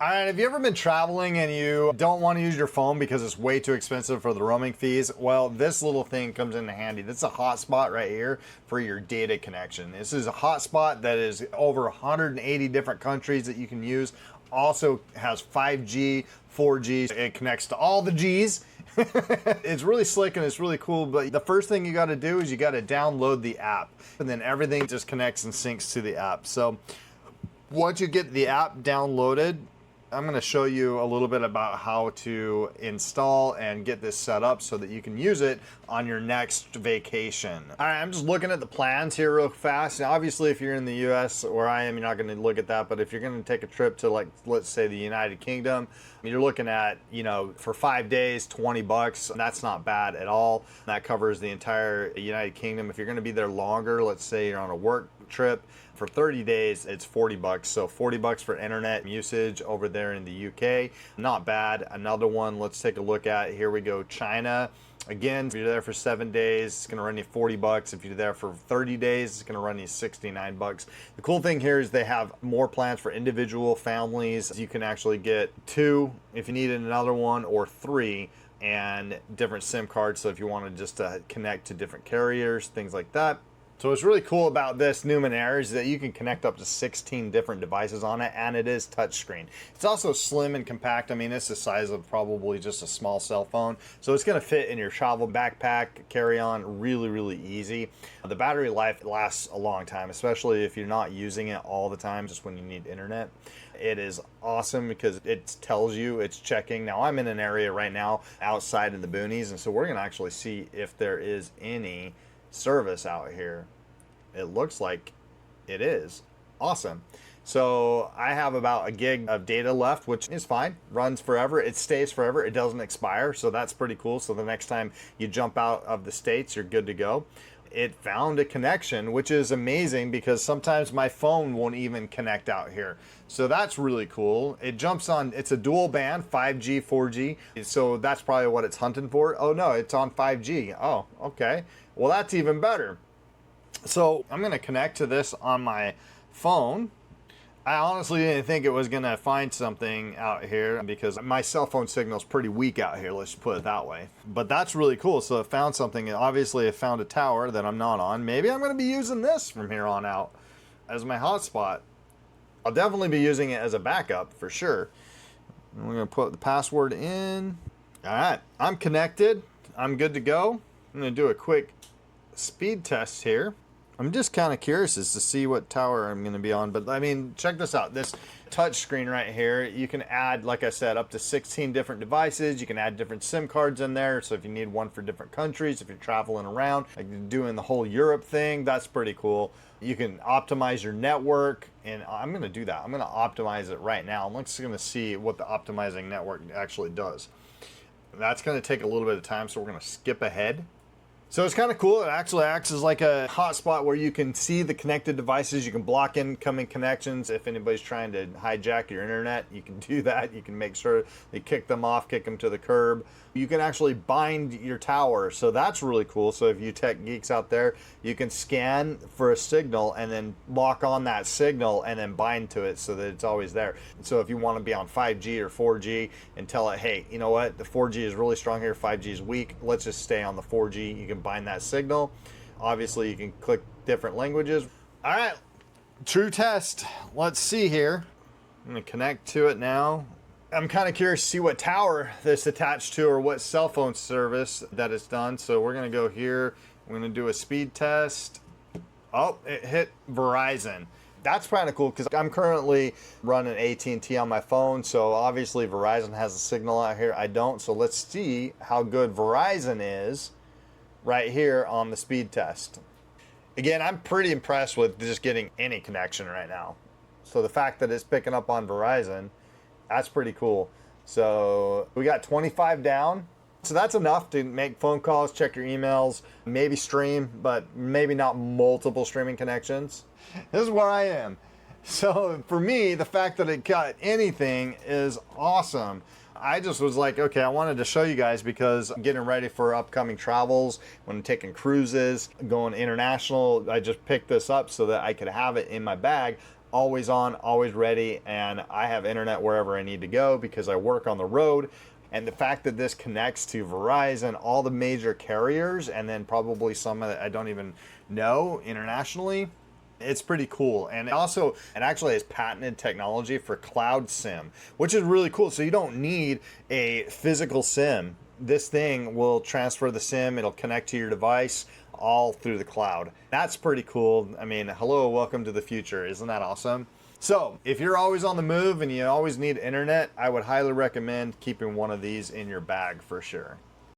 All right, have you ever been traveling and you don't want to use your phone because it's way too expensive for the roaming fees? Well, this little thing comes in handy. This is a hotspot right here for your data connection. This is a hotspot that is over 180 different countries that you can use. Also has 5G, 4G. It connects to all the G's. It's really slick and it's really cool, but the first thing you got to do is you got to download the app, and then everything just connects and syncs to the app. So once you get the app downloaded, I'm going to show you a little bit about how to install and get this set up so that you can use it on your next vacation. All right, I'm just looking at the plans here real fast. Now, obviously, if you're in the US, where I am, you're not going to look at that. But if you're going to take a trip to, like, let's say the United Kingdom, you're looking at, you know, for 5 days, 20 bucks. That's not bad at all. That covers the entire United Kingdom. If you're going to be there longer, let's say you're on a work trip, for 30 days, it's 40 bucks. So 40 bucks for internet usage over there in the UK. Not bad. Another one, let's take a look at. Here we go, China. Again, if you're there for 7 days, it's going to run you 40 bucks. If you're there for 30 days, it's going to run you 69 bucks. The cool thing here is they have more plans for individual families. You can actually get 2 if you needed another one, or 3, and different SIM cards. So if you wanted just to connect to different carriers, things like that. So what's really cool about this Numen Air is that you can connect up to 16 different devices on it, and it is touchscreen. It's also slim and compact. I mean, it's the size of probably just a small cell phone. So it's going to fit in your travel backpack, carry-on, really, really easy. The battery life lasts a long time, especially if you're not using it all the time, just when you need internet. It is awesome because it tells you it's checking. Now, I'm in an area right now outside in the boonies, and so we're going to actually see if there is any service out here. It looks like it is. Awesome. So I have about a gig of data left, which is fine. Runs forever. It stays forever. It doesn't expire. So that's pretty cool. So the next time you jump out of the States, you're good to go. It found a connection, which is amazing because sometimes my phone won't even connect out here. So that's really cool. It jumps on, it's a dual band, 5G, 4G. So that's probably what it's hunting for. Oh no, it's on 5G. Oh, okay. Well, that's even better. So I'm going to connect to this on my phone. I honestly didn't think it was going to find something out here because my cell phone signal is pretty weak out here, let's put it that way. But that's really cool. So it found something. Obviously, it found a tower that I'm not on. Maybe I'm going to be using this from here on out as my hotspot. I'll definitely be using it as a backup for sure. We're going to put the password in. All right, I'm connected. I'm good to go. I'm going to do a quick speed test here. I'm just kind of curious as to see what tower I'm going to be on, but I mean, check this out. This touch screen right here, you can add, like I said, up to 16 different devices. You can add different SIM cards in there. So if you need one for different countries, if you're traveling around, like doing the whole Europe thing, that's pretty cool. You can optimize your network, and I'm going to do that. I'm going to optimize it right now. I'm just going to see what the optimizing network actually does. That's going to take a little bit of time, so we're going to skip ahead. So it's kind of cool. It actually acts as like a hotspot where you can see the connected devices. You can block incoming connections. If anybody's trying to hijack your internet, you can do that. You can make sure they kick them off, kick them to the curb. You can actually bind your tower. So that's really cool. So if you tech geeks out there, you can scan for a signal and then lock on that signal and then bind to it so that it's always there. So if you want to be on 5G or 4G and tell it, hey, you know what, the 4G is really strong here, 5G is weak, let's just stay on the 4G. You can bind that signal. Obviously, you can click different languages. All right, true test. Let's see here. I'm going to connect to it now. I'm kind of curious to see what tower this attached to or what cell phone service that it's done. So we're going to go here. We're going to do a speed test. Oh, it hit Verizon. That's kind of cool because I'm currently running AT&T on my phone. So obviously Verizon has a signal out here. I don't. So let's see how good Verizon is right here on the speed test. Again, I'm pretty impressed with just getting any connection right now. So the fact that it's picking up on Verizon, that's pretty cool. So we got 25 down. So that's enough to make phone calls, check your emails, maybe stream, but maybe not multiple streaming connections. This is where I am. So for me, the fact that it got anything is awesome. I just was like, okay, I wanted to show you guys because I'm getting ready for upcoming travels. When I'm taking cruises, going international, I just picked this up so that I could have it in my bag. always on, always ready, and I have internet wherever I need to go because I work on the road. And the fact that this connects to Verizon, all the major carriers, and then probably some that I don't even know internationally, it's pretty cool. And also, it actually has patented technology for cloud SIM, which is really cool. So you don't need a physical SIM. This thing will transfer the SIM, it'll connect to your device all through the cloud. That's pretty cool. I mean, hello, welcome to the future. Isn't that awesome? So if you're always on the move and you always need internet, I would highly recommend keeping one of these in your bag for sure.